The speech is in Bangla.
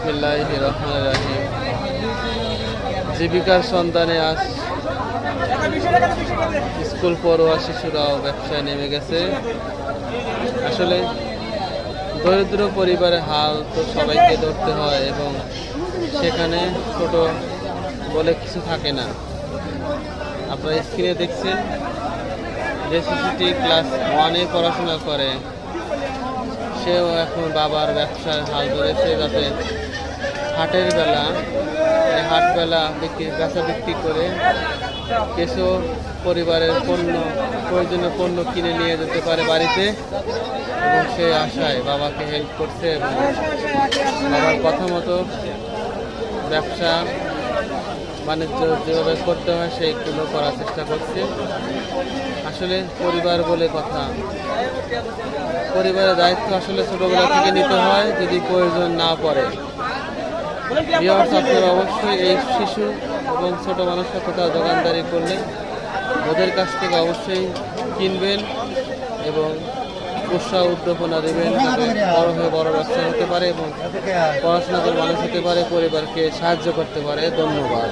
বিসমিল্লাহির রহমানির রহিম। জীবিকার সন্ধানে আজ স্কুল পড়ুয়া শিশুরাও ব্যবসায় নেমে গেছে। আসলে দরিদ্র পরিবারের হাল তো সবাইকে ধরতে হয় এবং সেখানে ছোট বলে কিছু থাকে না। আপনারা স্ক্রিনে দেখছেন যে শিশুটি ক্লাস 1-এ পড়াশোনা করে, সেও এখন বাবার ব্যবসার হাল ধরেছে, যাতে হাটের বেলা হাটবেলা বেচা বিক্রি করে কিছু পরিবারের প্রয়োজনীয় পণ্য কিনে নিয়ে যেতে পারে বাড়িতে, এবং সেই আশায় বাবাকে হেল্প করছে এবং বাবার কথা মতো ব্যবসা বাণিজ্য যেভাবে করতে হয় সেইগুলো করার চেষ্টা করছে। আসলে পরিবার বলে কথা, পরিবারের দায়িত্ব আসলে ছোটবেলা থেকে নিতে হয় যদি প্রয়োজন না পড়ে। আপনারা অবশ্যই এই শিশু এবং ছোট মানুষের কোথাও দোকানদারি করলে ওদের কাছ থেকে অবশ্যই কিনবেন এবং উৎসাহ উদ্দীপনা দেবেন, যাতে বড় হয়ে বড় ব্যবসা হতে পারে এবং পড়াশোনা করে মানুষ হতে পারে, পরিবারকে সাহায্য করতে পারে। ধন্যবাদ।